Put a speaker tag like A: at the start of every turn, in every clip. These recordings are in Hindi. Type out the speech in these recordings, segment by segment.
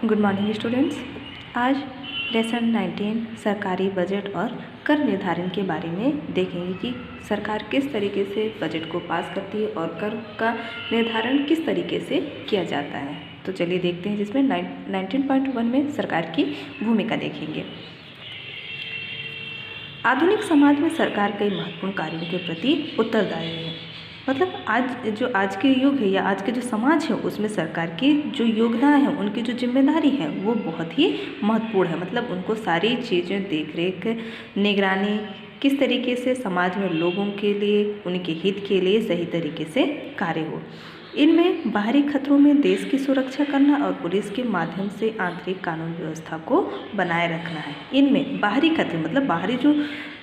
A: Good morning students. आज लेसन 19 सरकारी बजट और कर निर्धारण के बारे में देखेंगे कि सरकार किस तरीके से बजट को पास करती है और कर का निर्धारण किस तरीके से किया जाता है। तो चलिए देखते हैं, जिसमें 19.1 में सरकार की भूमिका देखेंगे। आधुनिक समाज में सरकार कई महत्वपूर्ण कार्यों के प्रति उत्तरदायी है। मतलब आज के युग है या आज के जो समाज है उसमें सरकार की जो योगदान है, उनकी जो जिम्मेदारी है वो बहुत ही महत्वपूर्ण है। मतलब उनको सारी चीज़ें देख रेख, निगरानी किस तरीके से समाज में लोगों के लिए, उनके हित के लिए सही तरीके से कार्य हो। इनमें बाहरी खतरों में देश की सुरक्षा करना और पुलिस के माध्यम से आंतरिक कानून व्यवस्था को बनाए रखना है। इनमें बाहरी खतरे मतलब बाहरी जो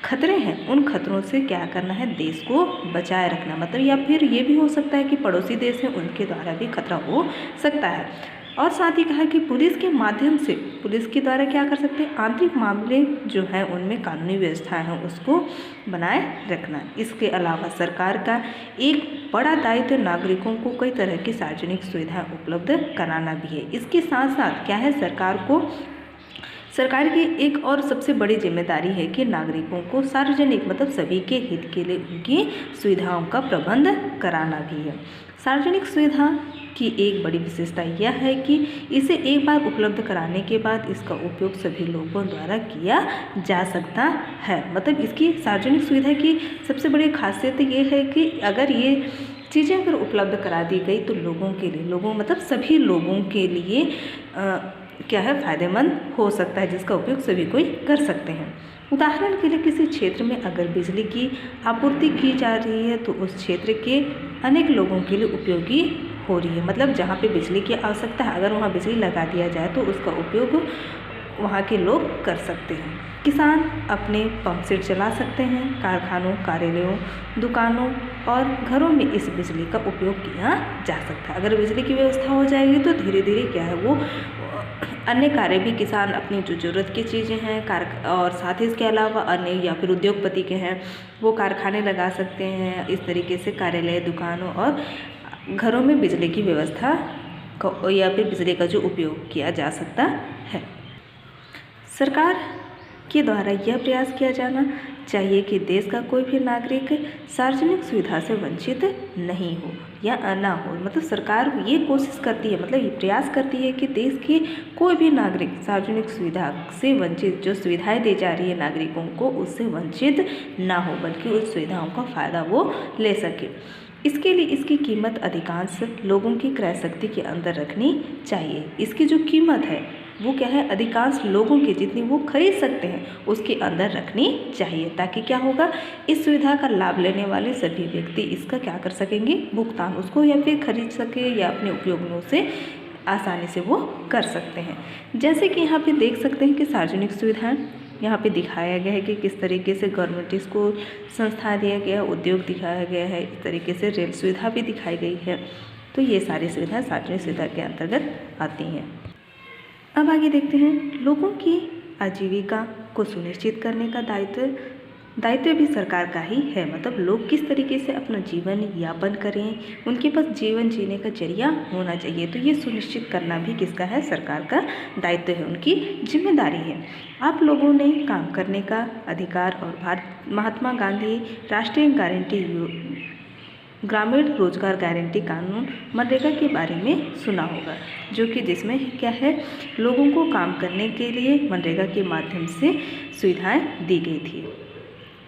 A: खतरे हैं, उन खतरों से क्या करना है, देश को बचाए रखना। मतलब या फिर ये भी हो सकता है कि पड़ोसी देश हैं उनके द्वारा भी खतरा हो सकता है। और साथ ही कहा कि पुलिस के माध्यम से, पुलिस के द्वारा क्या कर सकते हैं, आंतरिक मामले जो हैं उनमें कानूनी व्यवस्था है उसको बनाए रखना। इसके अलावा सरकार का एक बड़ा दायित्व नागरिकों को कई तरह की सार्वजनिक सुविधाएं उपलब्ध कराना भी है। इसके साथ साथ क्या है, सरकार की एक और सबसे बड़ी जिम्मेदारी है कि नागरिकों को सार्वजनिक मतलब सभी के हित के लिए उनकी सुविधाओं का प्रबंध कराना भी है। सार्वजनिक सुविधा की एक बड़ी विशेषता यह है कि इसे एक बार उपलब्ध कराने के बाद इसका उपयोग सभी लोगों द्वारा किया जा सकता है। मतलब इसकी सार्वजनिक सुविधा की सबसे बड़ी खासियत ये है कि अगर ये चीज़ें अगर उपलब्ध करा दी गई तो लोगों के लिए, मतलब सभी लोगों के लिए क्या है, फ़ायदेमंद हो सकता है, जिसका उपयोग सभी कोई कर सकते हैं। उदाहरण के लिए किसी क्षेत्र में अगर बिजली की आपूर्ति की जा रही है तो उस क्षेत्र के अनेक लोगों के लिए उपयोगी हो रही है। मतलब जहाँ पे बिजली की आवश्यकता है, अगर वहाँ बिजली लगा दिया जाए तो उसका उपयोग वहाँ के लोग कर सकते हैं। किसान अपने पंप सेट चला सकते हैं। कारखानों, कार्यालयों, दुकानों और घरों में इस बिजली का उपयोग किया जा सकता है। अगर बिजली की व्यवस्था हो जाएगी तो धीरे धीरे क्या है, वो अन्य कार्य भी किसान अपनी जो ज़रूरत की चीज़ें हैं और साथ ही इसके अलावा अन्य या फिर उद्योगपति के हैं वो कारखाने लगा सकते हैं। इस तरीके से कार्यालय, दुकानों और घरों में बिजली की व्यवस्था या फिर बिजली का जो उपयोग किया जा सकता है। सरकार के द्वारा यह प्रयास किया जाना चाहिए कि देश का कोई भी नागरिक सार्वजनिक सुविधा से वंचित नहीं हो या ना हो। मतलब सरकार ये कोशिश करती है, मतलब ये प्रयास करती है कि देश के कोई भी नागरिक सार्वजनिक सुविधा से वंचित, जो सुविधाएं दी जा रही है नागरिकों को, उससे वंचित ना हो, बल्कि उस सुविधाओं का फ़ायदा वो ले सके। इसके लिए इसकी कीमत अधिकांश लोगों की क्रय शक्ति के अंदर रखनी चाहिए। इसकी जो कीमत है वो क्या है, अधिकांश लोगों की जितनी वो खरीद सकते हैं उसके अंदर रखनी चाहिए, ताकि क्या होगा, इस सुविधा का लाभ लेने वाले सभी व्यक्ति इसका क्या कर सकेंगे, भुगतान उसको या फिर खरीद सके या अपने उपयोग में उसे आसानी से वो कर सकते हैं। जैसे कि यहाँ पे देख सकते हैं कि सार्वजनिक सुविधाएं यहाँ पे दिखाया गया है कि किस तरीके से गवर्नमेंट स्कूल, संस्था दिया गया, उद्योग दिखाया गया है, इस तरीके से रेल सुविधा भी दिखाई गई है। तो ये सारी सुविधाएं सार्वजनिक सुविधा के अंतर्गत आती हैं। अब आगे देखते हैं, लोगों की आजीविका को सुनिश्चित करने का दायित्व भी सरकार का ही है। मतलब लोग किस तरीके से अपना जीवन यापन करें, उनके पास जीवन जीने का जरिया होना चाहिए, तो ये सुनिश्चित करना भी किसका है, सरकार का दायित्व है, उनकी जिम्मेदारी है। आप लोगों ने काम करने का अधिकार और महात्मा गांधी राष्ट्रीय ग्रामीण रोजगार गारंटी कानून मनरेगा के बारे में सुना होगा, जो कि जिसमें क्या है, लोगों को काम करने के लिए मनरेगा के माध्यम से सुविधाएं दी गई थी।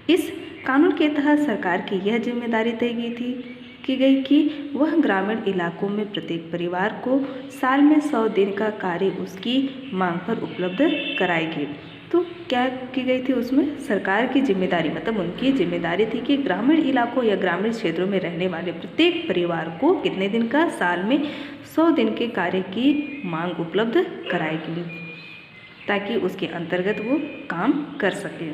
A: इस कानून के तहत सरकार की यह जिम्मेदारी तय की गई कि वह ग्रामीण इलाकों में प्रत्येक परिवार को साल में 100 दिन का कार्य उसकी मांग पर उपलब्ध कराएगी। तो क्या की गई थी, उसमें सरकार की जिम्मेदारी, मतलब उनकी जिम्मेदारी थी कि ग्रामीण इलाकों या ग्रामीण क्षेत्रों में रहने वाले प्रत्येक परिवार को कितने दिन का, साल में 100 दिन के कार्य की मांग उपलब्ध कराएगी, ताकि उसके अंतर्गत वो काम कर सके।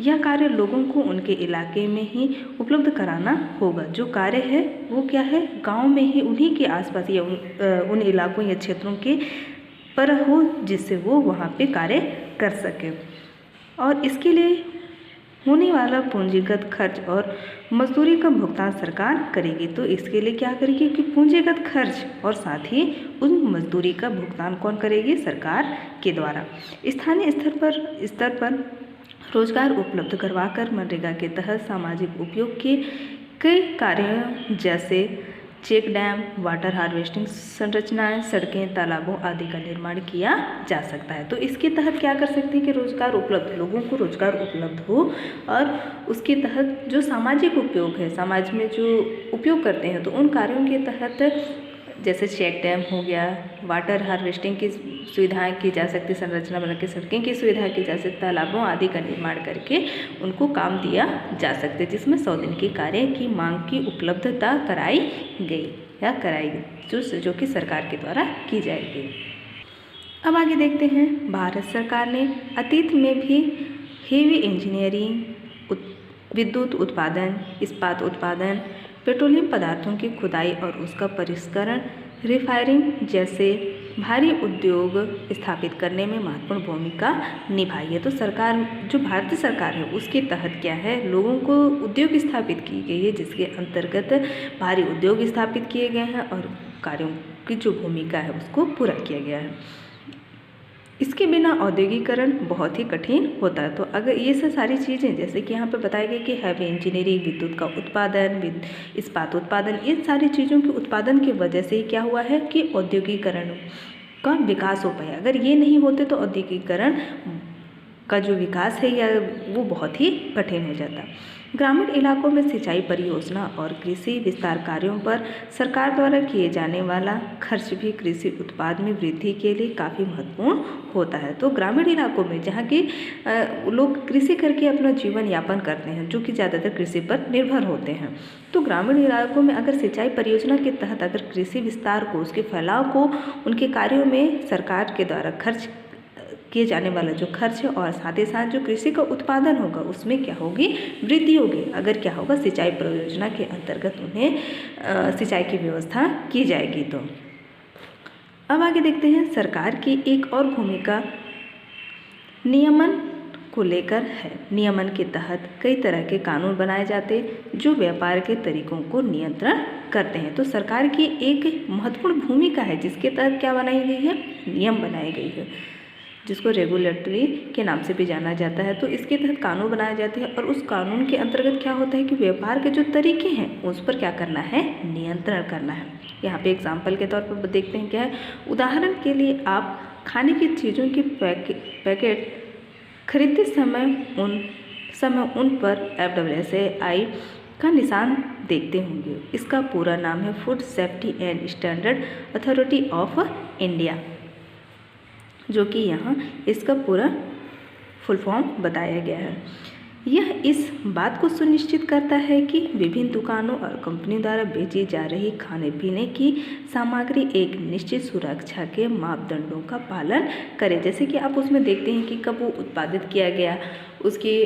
A: यह कार्य लोगों को उनके इलाके में ही उपलब्ध कराना होगा। जो कार्य है वो क्या है, गांव में ही, उन्हीं के आसपास या उन इलाकों या क्षेत्रों के पर हो, जिससे वो वहाँ पे कार्य कर सके। और इसके लिए होने वाला पूंजीगत खर्च और मजदूरी का भुगतान सरकार करेगी। तो इसके लिए क्या करेगी कि पूंजीगत खर्च और साथ ही उन मजदूरी का भुगतान कौन करेगी? सरकार के द्वारा। स्थानीय स्तर पर रोजगार उपलब्ध करवाकर मनरेगा के तहत सामाजिक उपयोग के कई कार्यों जैसे चेक डैम, वाटर हार्वेस्टिंग संरचनाएं, सड़कें, तालाबों आदि का निर्माण किया जा सकता है। तो इसके तहत क्या कर सकते हैं कि रोजगार उपलब्ध, लोगों को रोजगार उपलब्ध हो और उसके तहत जो सामाजिक उपयोग है, समाज में जो उपयोग करते हैं, तो उन कार्यों के तहत जैसे चेक डैम हो गया, वाटर हार्वेस्टिंग की सुविधाएं की जा सकती, संरचना बना के सड़कें की सुविधा की जा सकती, तालाबों आदि का निर्माण करके उनको काम दिया जा सकते, जिसमें 100 दिन के कार्य की मांग की उपलब्धता कराई गई या कराई जो कि सरकार के द्वारा की जाएगी। अब आगे देखते हैं, भारत सरकार ने अतीत में भी हेवी इंजीनियरिंग, विद्युत उत्पादन, इस्पात उत्पादन, पेट्रोलियम पदार्थों की खुदाई और उसका परिष्करण, रिफाइनिंग जैसे भारी उद्योग स्थापित करने में महत्वपूर्ण भूमिका निभाई है। तो सरकार, जो भारतीय सरकार है, उसके तहत क्या है, लोगों को उद्योग स्थापित की गई है, जिसके अंतर्गत भारी उद्योग स्थापित किए गए हैं और कार्यों की जो भूमिका है उसको पूरा किया गया है। इसके बिना औद्योगिकरण बहुत ही कठिन होता है। तो अगर ये सब सारी चीज़ें, जैसे कि यहाँ पे बताया गया कि हैवी इंजीनियरिंग, विद्युत का उत्पादन, इस्पात उत्पादन, इन सारी चीज़ों के उत्पादन की वजह से ही क्या हुआ है कि औद्योगिकरण का विकास हो पाया। अगर ये नहीं होते तो औद्योगिकरण का जो विकास है या वो बहुत ही कठिन हो जाता। ग्रामीण इलाकों में सिंचाई परियोजना और कृषि विस्तार कार्यों पर सरकार द्वारा किए जाने वाला खर्च भी कृषि उत्पाद में वृद्धि के लिए काफ़ी महत्वपूर्ण होता है। तो ग्रामीण इलाकों में जहाँ की लोग कृषि करके अपना जीवन यापन करते हैं, जो कि ज़्यादातर कृषि पर निर्भर होते हैं, तो ग्रामीण इलाकों में अगर सिंचाई परियोजना के तहत अगर कृषि विस्तार को, उसके फैलाव को, उनके कार्यों में सरकार के द्वारा खर्च किए जाने वाला जो खर्च है और साथ ही साथ जो कृषि का उत्पादन होगा उसमें क्या होगी? वृद्धि होगी। अगर क्या होगा? सिंचाई परियोजना के अंतर्गत उन्हें सिंचाई की व्यवस्था की जाएगी। तो अब आगे देखते हैं, सरकार की एक और भूमिका नियमन को लेकर है। नियमन के तहत कई तरह के कानून बनाए जाते जो व्यापार के तरीकों को नियंत्रण करते हैं। तो सरकार की एक महत्वपूर्ण भूमिका है जिसके तहत क्या बनाई गई है? नियम बनाई गई है, जिसको रेगुलेटरी के नाम से भी जाना जाता है। तो इसके तहत कानून बनाए जाते हैं और उस कानून के अंतर्गत क्या होता है कि व्यापार के जो तरीके हैं उस पर क्या करना है? नियंत्रण करना है। यहाँ पे एग्जाम्पल के तौर पर देखते हैं क्या है। उदाहरण के लिए आप खाने की चीज़ों की पैकेट खरीदते समय उन पर FSSAI का निशान देखते होंगे। इसका पूरा नाम है food safety and standard authority of India, जो कि यहाँ इसका पूरा फुल फॉर्म बताया गया है। यह इस बात को सुनिश्चित करता है कि विभिन्न दुकानों और कंपनियों द्वारा बेची जा रही खाने पीने की सामग्री एक निश्चित सुरक्षा के मापदंडों का पालन करे। जैसे कि आप उसमें देखते हैं कि कब वो उत्पादित किया गया, उसकी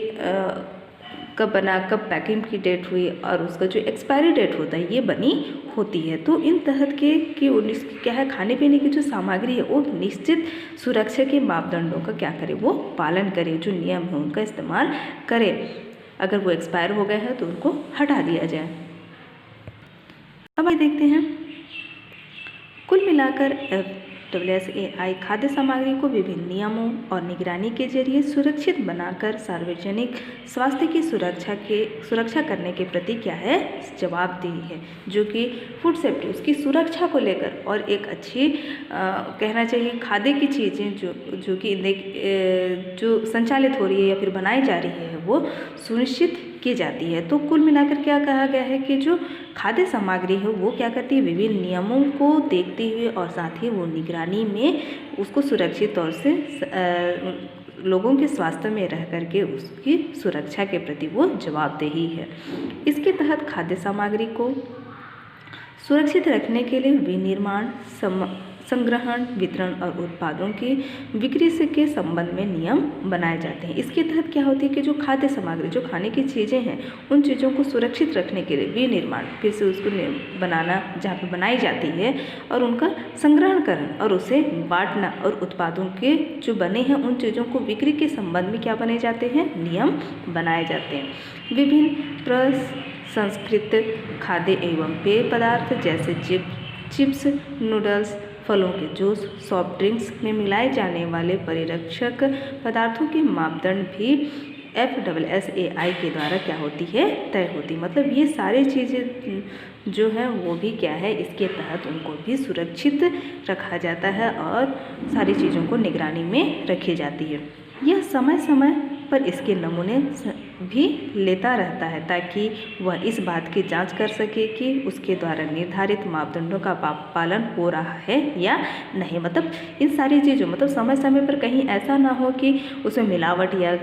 A: कब बना, कब पैकिंग की डेट हुई और उसका जो एक्सपायरी डेट होता है ये बनी होती है। तो इन तहत के क्या है, खाने पीने की जो सामग्री है वो निश्चित सुरक्षा के मापदंडों का क्या करे? वो पालन करे, जो नियम है उनका इस्तेमाल करे। अगर वो एक्सपायर हो गए हैं तो उनको हटा दिया जाए। अब आइए देखते हैं, कुल मिलाकर FSSAI खाद्य सामग्री को विभिन्न नियमों और निगरानी के जरिए सुरक्षित बनाकर सार्वजनिक स्वास्थ्य की सुरक्षा करने के प्रति क्या है? जवाबदेही है, जो कि फूड सेफ्टी, उसकी सुरक्षा को लेकर और एक अच्छी कहना चाहिए खाद्य की चीज़ें जो कि जो संचालित हो रही है या फिर बनाई जा रही है वो सुनिश्चित की जाती है। तो कुल मिलाकर क्या कहा गया है कि जो खाद्य सामग्री है वो क्या करती है? विभिन्न नियमों को देखते हुए और साथ ही वो निगरानी में उसको सुरक्षित तौर से लोगों के स्वास्थ्य में रह करके उसकी सुरक्षा के प्रति वो जवाबदेही है। इसके तहत खाद्य सामग्री को सुरक्षित रखने के लिए विनिर्माण संग्रहण, वितरण और उत्पादों की बिक्री से के संबंध में नियम बनाए जाते हैं। इसके तहत क्या होती है कि जो खाद्य सामग्री, जो खाने की चीज़ें हैं, उन चीज़ों को सुरक्षित रखने के लिए विनिर्माण, फिर से उसको बनाना जहाँ पे बनाई जाती है, और उनका संग्रहणकरण और उसे बांटना, और उत्पादों के जो बने हैं उन चीज़ों को बिक्री के संबंध में क्या बने जाते हैं, नियम बनाए जाते हैं। विभिन्न प्रसंस्कृत खाद्य एवं पेय पदार्थ जैसे चिप्स, नूडल्स, फलों के जूस, सॉफ्ट ड्रिंक्स में मिलाए जाने वाले परिरक्षक पदार्थों के मापदंड भी FSSAI के द्वारा क्या होती है, तय होती। मतलब ये सारी चीज़ें जो है वो भी क्या है, इसके तहत उनको भी सुरक्षित रखा जाता है और सारी चीज़ों को निगरानी में रखी जाती है। यह समय समय पर इसके नमूने भी लेता रहता है ताकि वह इस बात की जांच कर सके कि उसके द्वारा निर्धारित मापदंडों का पालन हो रहा है या नहीं। मतलब इन सारी चीज़ों, मतलब समय समय पर कहीं ऐसा ना हो कि उसमें मिलावट या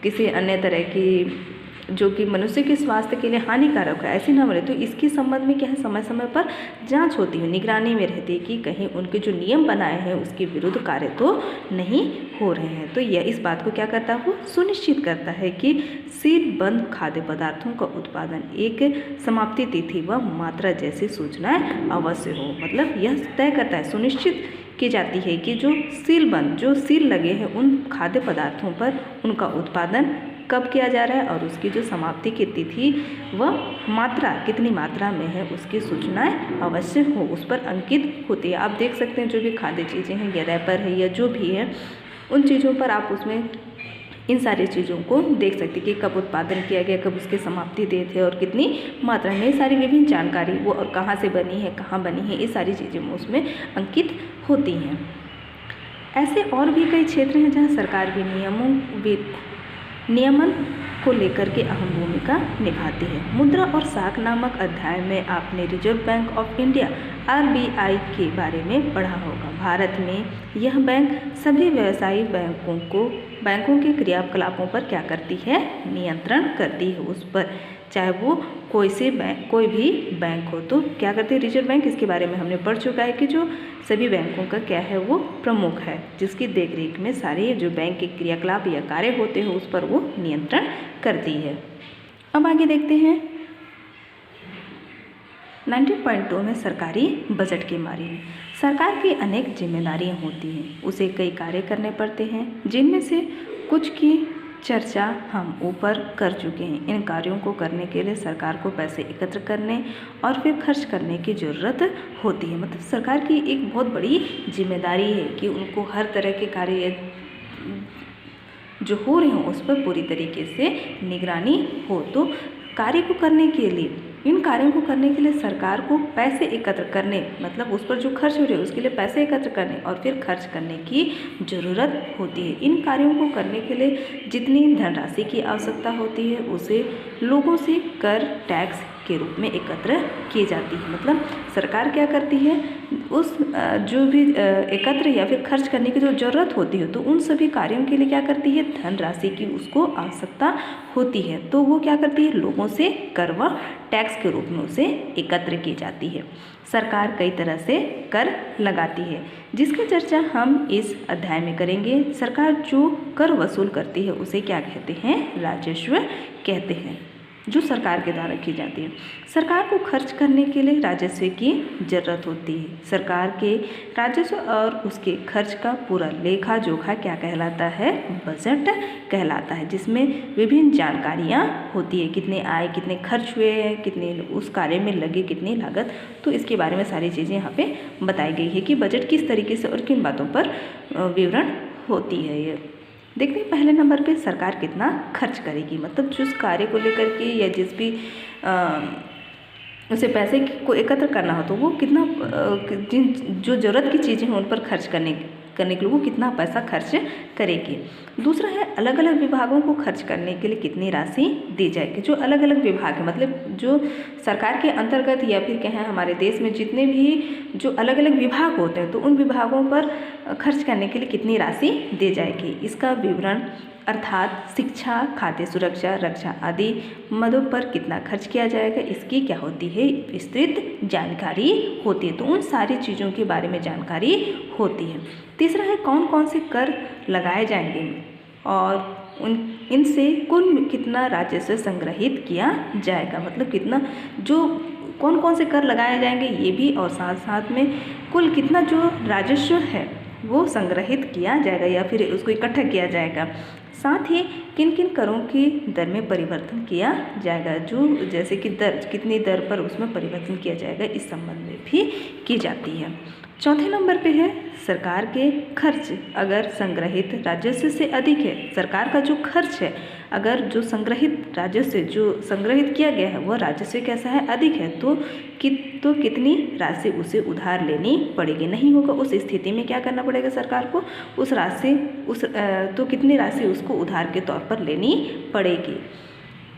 A: किसी अन्य तरह की जो कि मनुष्य के स्वास्थ्य के लिए हानिकारक है, ऐसी ना बने। तो इसके संबंध में क्या है, समय समय पर जांच होती है, निगरानी में रहती है कि कहीं उनके जो नियम बनाए हैं उसके विरुद्ध कार्य तो नहीं हो रहे हैं। तो यह इस बात को क्या करता है, वो सुनिश्चित करता है कि सीलबंद खाद्य पदार्थों का उत्पादन एक समाप्ति तिथि व मात्रा जैसी सूचनाएं अवश्य हो। मतलब यह तय करता है, सुनिश्चित की जाती है कि जो सीलबंद, जो सील लगे हैं उन खाद्य पदार्थों पर उनका उत्पादन कब किया जा रहा है और उसकी जो समाप्ति की तिथि व मात्रा कितनी मात्रा में है उसकी सूचनाएं अवश्य हो, उस पर अंकित होती है। आप देख सकते हैं जो भी खाद्य चीज़ें हैं या रैपर है या जो भी है, उन चीज़ों पर आप उसमें इन सारी चीज़ों को देख सकते हैं कि कब उत्पादन किया गया, कब उसकी समाप्ति डेट है और कितनी मात्रा में, ये सारी विभिन्न जानकारी वो और कहाँ से बनी है, कहाँ बनी है, ये सारी चीज़ें उसमें अंकित होती हैं। ऐसे और भी कई क्षेत्र हैं जहाँ सरकार भी नियमन को लेकर के अहम भूमिका निभाती है। मुद्रा और साख नामक अध्याय में आपने reserve bank of India RBI के बारे में पढ़ा होगा। भारत में यह बैंक सभी व्यवसायिक बैंकों के क्रियाकलापों पर क्या करती है, नियंत्रण करती है उस पर, चाहे वो कोई भी बैंक हो। तो क्या करती है रिजर्व बैंक, इसके बारे में हमने पढ़ चुका है कि जो सभी बैंकों का क्या है, वो प्रमुख है जिसकी देखरेख में सारे जो बैंक के क्रियाकलाप या कार्य होते हैं उस पर वो नियंत्रण करती है। अब आगे देखते हैं 19.2 में सरकारी बजट के बारे में। सरकार की अनेक जिम्मेदारियां होती हैं, उसे कई कार्य करने पड़ते हैं, जिनमें से कुछ की चर्चा हम ऊपर कर चुके हैं। इन कार्यों को करने के लिए सरकार को पैसे एकत्र करने और फिर खर्च करने की ज़रूरत होती है। मतलब सरकार की एक बहुत बड़ी जिम्मेदारी है कि उनको हर तरह के कार्य जो हो रहे हों उस पर पूरी तरीके से निगरानी हो। तो कार्य को करने के लिए, इन कार्यों को करने के लिए सरकार को पैसे एकत्र करने, मतलब उस पर जो खर्च हो रहे हैं उसके लिए पैसे एकत्र करने और फिर खर्च करने की ज़रूरत होती है। इन कार्यों को करने के लिए जितनी धनराशि की आवश्यकता होती है उसे लोगों से कर, टैक्स के रूप में एकत्र की जाती है। मतलब सरकार क्या करती है, उस जो भी एकत्र या फिर खर्च करने की जो ज़रूरत होती है तो उन सभी कार्यों के लिए क्या करती है, धनराशि की उसको आवश्यकता होती है। तो वो क्या करती है, लोगों से कर व टैक्स के रूप में उसे एकत्र की जाती है। सरकार कई तरह से कर लगाती है जिसकी चर्चा हम इस अध्याय में करेंगे। सरकार जो कर वसूल करती है उसे क्या कहते हैं, राजस्व कहते हैं, जो सरकार के द्वारा की जाती है। सरकार को खर्च करने के लिए राजस्व की जरूरत होती है। सरकार के राजस्व और उसके खर्च का पूरा लेखा जोखा क्या कहलाता है, बजट कहलाता है, जिसमें विभिन्न जानकारियाँ होती है, कितने आए, कितने खर्च हुए हैं, कितने उस कार्य में लगे, कितनी लागत। तो इसके बारे में सारी चीज़ें यहाँ पे बताई गई है कि बजट किस तरीके से और किन बातों पर विवरण होती है। ये देखते हैं पहले नंबर पे सरकार कितना खर्च करेगी। मतलब जिस कार्य को लेकर के या जिस भी उसे पैसे को एकत्र करना हो तो वो कितना जो ज़रूरत की चीज़ें हैं उन पर खर्च करने के लिए वो कितना पैसा खर्च करेगी। दूसरा है अलग अलग विभागों को खर्च करने के लिए कितनी राशि दी जाएगी। जो अलग अलग विभाग है, मतलब जो सरकार के अंतर्गत या फिर कहें हमारे देश में जितने भी जो अलग अलग विभाग होते हैं तो उन विभागों पर खर्च करने के लिए कितनी राशि दी जाएगी, इसका विवरण अर्थात शिक्षा, खाद्य सुरक्षा, रक्षा आदि मदों पर कितना खर्च किया जाएगा, इसकी क्या होती है, विस्तृत जानकारी होती है। तो उन सारी चीज़ों के बारे में जानकारी होती है। तीसरा है कौन कौन से कर लगाए जाएंगे और इनसे कुल कितना राजस्व संग्रहित किया जाएगा, मतलब कितना जो कौन कौन से कर लगाए जाएंगे ये भी, और साथ साथ में कुल कितना जो राजस्व है वो संग्रहित किया जाएगा या फिर उसको इकट्ठा किया जाएगा। साथ ही किन किन करों की दर में परिवर्तन किया जाएगा, जो जैसे कि दर कितनी दर पर उसमें परिवर्तन किया जाएगा, इस संबंध में भी की जाती है। चौथे नंबर पे है सरकार के खर्च अगर संग्रहित राजस्व से अधिक है, सरकार का जो खर्च है अगर जो संग्रहित राजस्व जो संग्रहित किया गया है वह राजस्व कैसा है, अधिक है, तो कितनी राशि उसे उधार लेनी पड़ेगी, नहीं होगा उस स्थिति में क्या करना पड़ेगा सरकार को, उस राशि तो कितनी राशि उसको उधार के तौर पर लेनी पड़ेगी।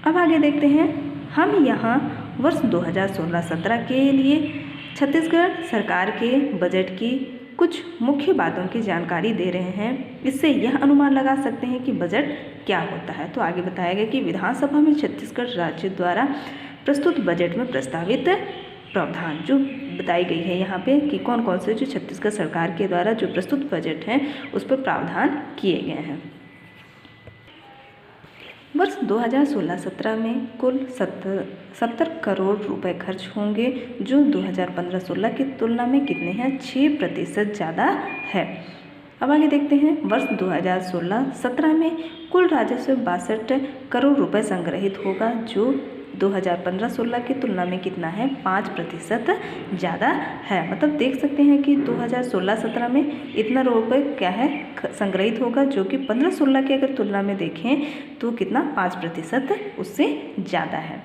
A: अब आगे देखते हैं, हम यहाँ वर्ष 2016-17 के लिए छत्तीसगढ़ सरकार के बजट की कुछ मुख्य बातों की जानकारी दे रहे हैं। इससे यह अनुमान लगा सकते हैं कि बजट क्या होता है। तो आगे बताया गया कि विधानसभा में छत्तीसगढ़ राज्य द्वारा प्रस्तुत बजट में प्रस्तावित प्रावधान जो बताई गई है यहाँ पे कि कौन कौन से जो छत्तीसगढ़ सरकार के द्वारा जो प्रस्तुत बजट है उस पर प्रावधान किए गए हैं। वर्ष 2016-17 में कुल 70 करोड़ रुपए खर्च होंगे, जो 2015-16 की तुलना में कितने हैं, 6% ज़्यादा है। अब आगे देखते हैं, वर्ष 2016-17 में कुल राजस्व 62 करोड़ रुपए संग्रहित होगा, जो 2015-16 की तुलना में कितना है, 5% ज़्यादा है। मतलब देख सकते हैं कि 2016-17 में इतना रुपये क्या है संग्रहित होगा, जो कि 15-16 की अगर तुलना में देखें तो कितना 5% उससे ज़्यादा है।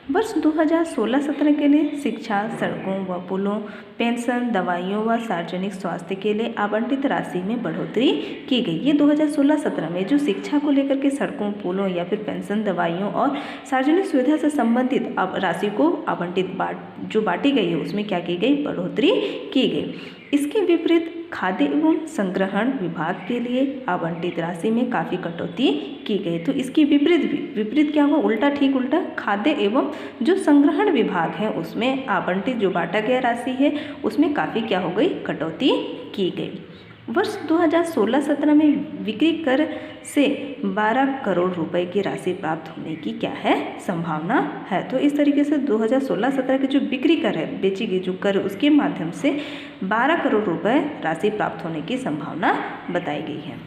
A: वर्ष 2016-17 के लिए शिक्षा, सड़कों व पुलों, पेंशन, दवाइयों व सार्वजनिक स्वास्थ्य के लिए आवंटित राशि में बढ़ोतरी की गई। ये 2016-17 में जो शिक्षा को लेकर के सड़कों, पुलों या फिर पेंशन, दवाइयों और सार्वजनिक सुविधा से संबंधित राशि को आवंटित जो बांटी गई है उसमें क्या की गई, बढ़ोतरी की गई। इसके विपरीत खाद्य एवं संग्रहण विभाग के लिए आवंटित राशि में काफ़ी कटौती की गई। तो इसकी विपरीत क्या हुआ, उल्टा, ठीक उल्टा, खाद्य एवं जो संग्रहण विभाग है उसमें आवंटित जो बांटा गया राशि है उसमें काफ़ी क्या हो गई, कटौती की गई। वर्ष 2016-17 में बिक्री कर से 12 करोड़ रुपए की राशि प्राप्त होने की क्या है, संभावना है। तो इस तरीके से 2016-17 की जो बिक्री कर है, बेची गई जो कर, उसके माध्यम से 12 करोड़ रुपए राशि प्राप्त होने की संभावना बताई गई है।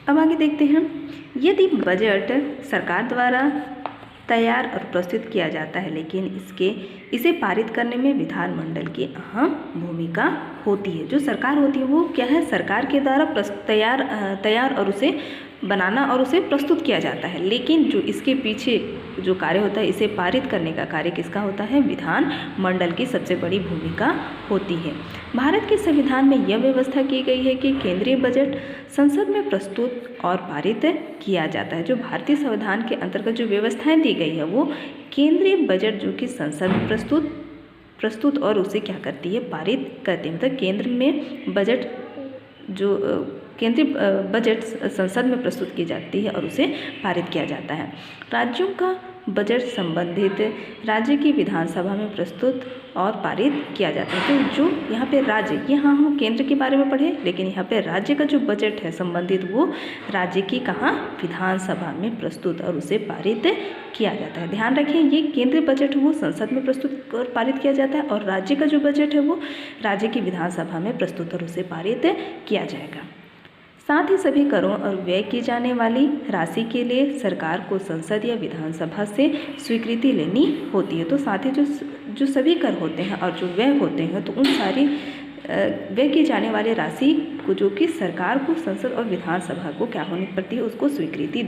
A: अब आगे देखते हैं, यदि बजट सरकार द्वारा तैयार और प्रस्तुत किया जाता है, लेकिन इसे पारित करने में विधानमंडल की अहम भूमिका होती है। जो सरकार होती है वो क्या है, सरकार के द्वारा तैयार और उसे बनाना और उसे प्रस्तुत किया जाता है, लेकिन जो इसके पीछे जो कार्य होता है, इसे पारित करने का कार्य किसका होता है, विधानमंडल की सबसे बड़ी भूमिका होती है। भारत के संविधान में यह व्यवस्था की गई है कि केंद्रीय बजट संसद में प्रस्तुत और पारित किया जाता है। जो भारतीय संविधान के अंतर्गत जो व्यवस्थाएं दी गई है वो केंद्रीय बजट जो कि संसद में प्रस्तुत और उसे क्या करती है, पारित करती है। मतलब केंद्रीय बजट संसद में प्रस्तुत की जाती है और उसे पारित किया जाता है। राज्यों का बजट संबंधित राज्य की विधानसभा में प्रस्तुत और पारित किया जाता है। तो जो यहाँ पे राज्य, यहाँ हम केंद्र के बारे में पढ़े, लेकिन यहाँ पे राज्य का जो बजट है संबंधित वो राज्य की कहाँ, विधानसभा में प्रस्तुत और उसे पारित किया जाता है। ध्यान रखें, ये केंद्रीय बजट वो संसद में प्रस्तुत और पारित किया जाता है, और राज्य का जो बजट है वो राज्य की विधानसभा में प्रस्तुत और उसे पारित किया जाएगा। साथ ही सभी करों और व्यय की जाने वाली राशि के लिए सरकार को संसद या विधानसभा से स्वीकृति लेनी होती है। तो साथ ही जो सभी कर होते हैं और जो व्यय होते हैं, तो उन सारी व्यय की जाने वाली राशि को जो कि सरकार को संसद और विधानसभा को क्या होनी पड़ती है, उसको स्वीकृति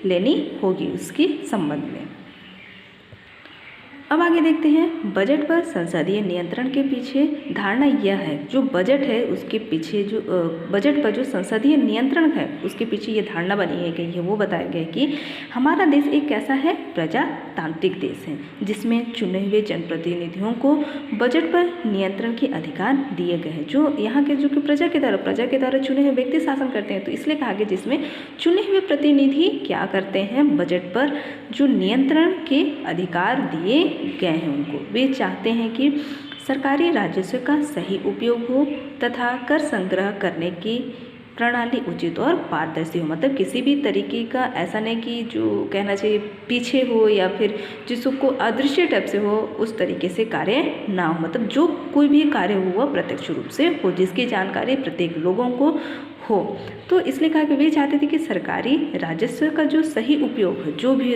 A: लेनी होगी उसके संबंध में। अब आगे देखते हैं बजट पर संसदीय नियंत्रण के पीछे धारणा यह है, जो बजट है उसके पीछे जो बजट पर जो संसदीय नियंत्रण है उसके पीछे ये धारणा बनी गई है, वो बताया गया है कि हमारा देश एक कैसा है, प्रजातांत्रिक देश है, जिसमें चुने हुए जनप्रतिनिधियों को बजट पर नियंत्रण के अधिकार दिए गए हैं। जो यहाँ के जो कि प्रजा के द्वारा चुने हुए व्यक्ति शासन करते हैं, तो इसलिए कहा गया जिसमें चुने हुए प्रतिनिधि क्या करते हैं, बजट पर जो नियंत्रण के अधिकार दिए गए हैं उनको। वे चाहते हैं कि सरकारी राजस्व का सही उपयोग हो तथा कर संग्रह करने की प्रणाली उचित और पारदर्शी हो। मतलब किसी भी तरीके का ऐसा नहीं कि जो कहना चाहिए पीछे हो या फिर जिसको अदृश्य टाइप से हो, उस तरीके से कार्य ना हो। मतलब जो कोई भी कार्य हो वह प्रत्यक्ष रूप से हो, जिसकी जानकारी प्रत्येक लोगों को हो। तो इसलिए कहा कि वे चाहते थे कि सरकारी राजस्व का जो सही उपयोग है, जो भी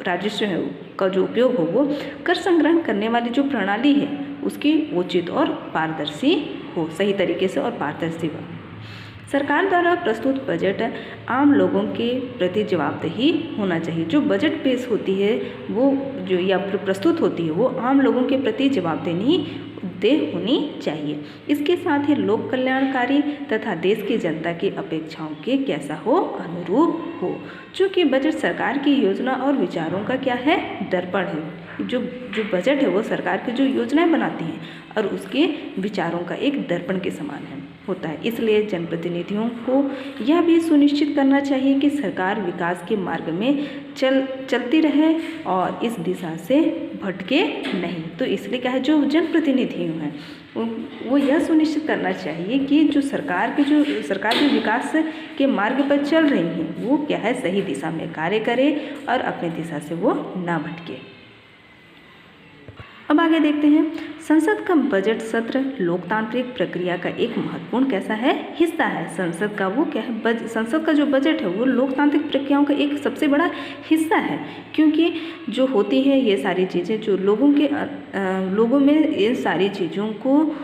A: राजस्व है का जो उपयोग हो, वो कर संग्रहण करने वाली जो प्रणाली है उसकी उचित और पारदर्शी हो, सही तरीके से और पारदर्शी हो। सरकार द्वारा प्रस्तुत बजट आम लोगों के प्रति जवाबदेही होना चाहिए। जो बजट पेश होती है वो जो या प्रस्तुत होती है वो आम लोगों के प्रति जवाबदेही होनी चाहिए। इसके साथ ही लोक कल्याणकारी तथा देश की जनता की अपेक्षाओं के कैसा हो, अनुरूप हो। चूँकि बजट सरकार की योजना और विचारों का क्या है, दर्पण है। जो बजट है वो सरकार की जो योजनाएं बनाती हैं और उसके विचारों का एक दर्पण के समान होता है। इसलिए जनप्रतिनिधियों को यह भी सुनिश्चित करना चाहिए कि सरकार विकास के मार्ग में चलती रहे और इस दिशा से भटके नहीं। तो इसलिए क्या है, जो जनप्रतिनिधि हैं वो यह सुनिश्चित करना चाहिए कि जो सरकार के विकास के मार्ग पर चल रही हैं वो क्या है, सही दिशा में कार्य करे और अपनी दिशा से वो ना भटके। अब आगे देखते हैं, संसद का बजट सत्र लोकतांत्रिक प्रक्रिया का एक महत्वपूर्ण कैसा है, हिस्सा है। संसद का वो क्या है, संसद का जो बजट है वो लोकतांत्रिक प्रक्रियाओं का एक सबसे बड़ा हिस्सा है। क्योंकि जो होती है ये सारी चीज़ें जो लोगों में इन सारी चीज़ों को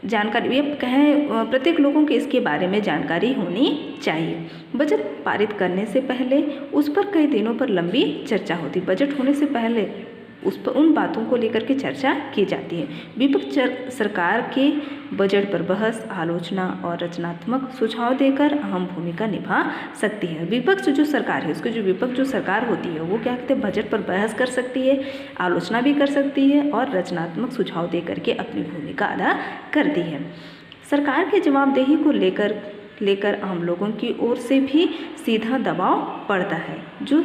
A: जानकारी, ये कहें प्रत्येक लोगों के इसके बारे में जानकारी होनी चाहिए। बजट पारित करने से पहले उस पर कई दिनों पर लंबी चर्चा होती। बजट होने से पहले उस पर उन बातों को लेकर के चर्चा की जाती है। विपक्ष सरकार के बजट पर बहस, आलोचना और रचनात्मक सुझाव देकर अहम भूमिका निभा सकती है। विपक्ष जो सरकार है उसके जो विपक्ष जो सरकार होती है वो क्या कहते हैं, बजट पर बहस कर सकती है, आलोचना भी कर सकती है और रचनात्मक सुझाव दे करके अपनी भूमिका अदा करती है। सरकार की जवाबदेही को लेकर आम लोगों की ओर से भी सीधा दबाव पड़ता है। जो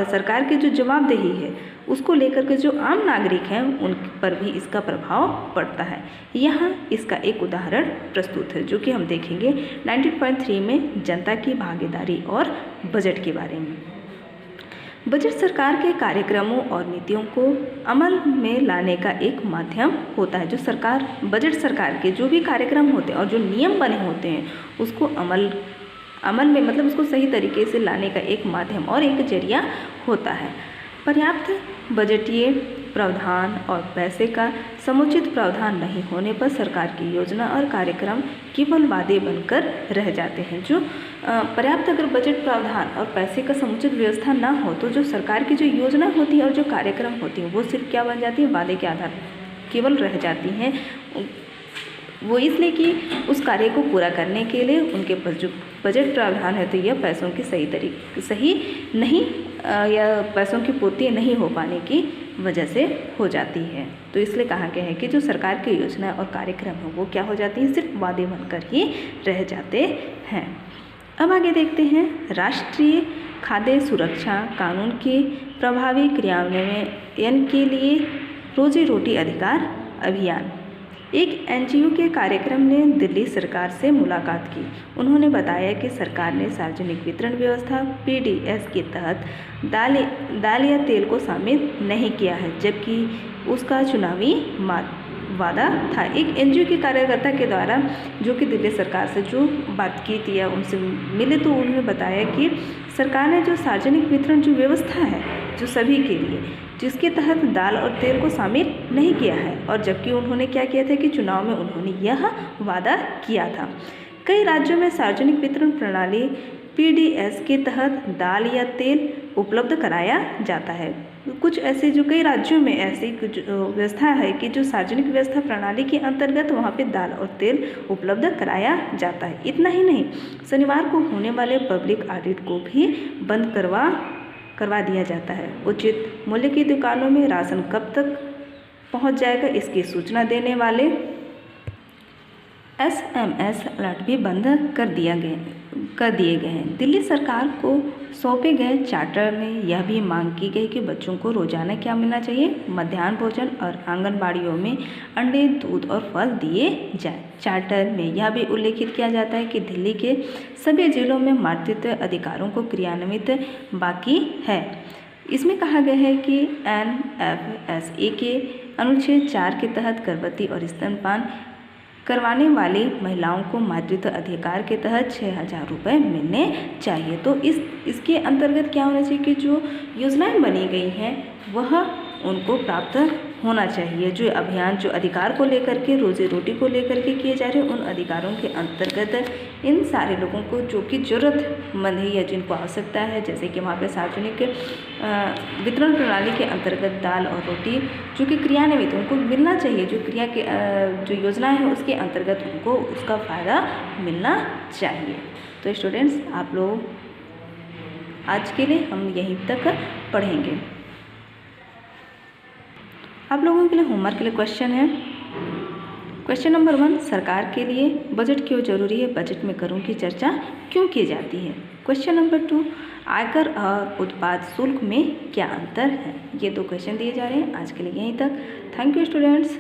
A: सरकार की जो जवाबदेही है उसको लेकर के जो आम नागरिक हैं उन पर भी इसका प्रभाव पड़ता है। यहाँ इसका एक उदाहरण प्रस्तुत है जो कि हम देखेंगे 19.3 में जनता की भागीदारी और बजट के बारे में। बजट सरकार के कार्यक्रमों और नीतियों को अमल में लाने का एक माध्यम होता है। बजट सरकार के जो भी कार्यक्रम होते हैं और जो नियम बने होते हैं उसको अमल में मतलब उसको सही तरीके से लाने का एक माध्यम और एक जरिया होता है। पर्याप्त बजटीय प्रावधान और पैसे का समुचित प्रावधान नहीं होने पर सरकार की योजना और कार्यक्रम केवल वादे बनकर रह जाते हैं। जो पर्याप्त अगर बजट प्रावधान और पैसे का समुचित व्यवस्था ना हो तो जो सरकार की जो योजना होती है और जो कार्यक्रम होती है वो सिर्फ क्या बन जाती है, वादे के आधार केवल रह जाती हैं। वो इसलिए कि उस कार्य को पूरा करने के लिए उनके पास जो बजट प्रावधान है तो यह पैसों की सही नहीं या पैसों की पूर्ति नहीं हो पाने की वजह से हो जाती है। तो इसलिए कहा गया है कि जो सरकार की योजना और कार्यक्रम है वो क्या हो जाती है, सिर्फ वादे बनकर ही रह जाते हैं। अब आगे देखते हैं, राष्ट्रीय खाद्य सुरक्षा कानून के प्रभावी क्रियान्वयन के लिए रोजी रोटी अधिकार अभियान। एक एनजीओ के कार्यक्रम ने दिल्ली सरकार से मुलाकात की। उन्होंने बताया कि सरकार ने सार्वजनिक वितरण व्यवस्था पीडीएस के तहत दाल या तेल को शामिल नहीं किया है, जबकि उसका चुनावी वादा था। एक एनजीओ के कार्यकर्ता के द्वारा जो कि दिल्ली सरकार से जो बात की थी या उनसे मिले तो उन्होंने बताया कि सरकार ने जो सार्वजनिक वितरण जो व्यवस्था है जो सभी के लिए, जिसके तहत दाल और तेल को शामिल नहीं किया है, और जबकि उन्होंने क्या किया था कि चुनाव में उन्होंने यह वादा किया था। कई राज्यों में सार्वजनिक वितरण प्रणाली पीडीएस के तहत दाल या तेल उपलब्ध कराया जाता है। कुछ ऐसे जो कई राज्यों में ऐसी कुछ व्यवस्था है कि जो सार्वजनिक व्यवस्था प्रणाली के अंतर्गत वहाँ पे दाल और तेल उपलब्ध कराया जाता है। इतना ही नहीं, शनिवार को होने वाले पब्लिक ऑडिट को भी बंद करवा दिया जाता है। उचित मूल्य की दुकानों में राशन कब तक पहुँच जाएगा, इसकी सूचना देने वाले SMS अलर्ट भी बंद कर दिए गए हैं। दिल्ली सरकार को सौंपे गए चार्टर में यह भी मांग की गई कि बच्चों को रोजाना क्या मिलना चाहिए, मध्याह्न भोजन और आंगनबाड़ियों में अंडे, दूध और फल दिए जाए। चार्टर में यह भी उल्लेखित किया जाता है कि दिल्ली के सभी जिलों में मातृत्व अधिकारों को क्रियान्वित बाकी है। इसमें कहा गया है कि NFSA के अनुच्छेद 4 के तहत गर्भवती और स्तनपान करवाने वाली महिलाओं को मातृत्व अधिकार के तहत 6,000 रुपये मिलने चाहिए। तो इसके अंतर्गत क्या होना चाहिए कि जो योजनाएं बनी गई हैं वह उनको प्राप्त होना चाहिए। जो अभियान जो अधिकार को लेकर के, रोजी रोटी को लेकर के किए जा रहे हैं, उन अधिकारों के अंतर्गत इन सारे लोगों को जो कि ज़रूरतमंद है या जिनको आवश्यकता है, जैसे कि वहाँ पे सार्वजनिक वितरण प्रणाली के अंतर्गत दाल और रोटी जो कि क्रियान्वित उनको मिलना चाहिए। जो क्रिया के जो योजनाएं हैं उसके अंतर्गत उनको उसका फ़ायदा मिलना चाहिए। तो स्टूडेंट्स, आप लोग आज के लिए हम यहीं तक पढ़ेंगे। आप लोगों के लिए होमवर्क के लिए क्वेश्चन है। क्वेश्चन नंबर 1, सरकार के लिए बजट क्यों जरूरी है, बजट में करों की चर्चा क्यों की जाती है। क्वेश्चन नंबर 2, आयकर और उत्पाद शुल्क में क्या अंतर है। ये 2 क्वेश्चन दिए जा रहे हैं। आज के लिए यहीं तक। Thank you students.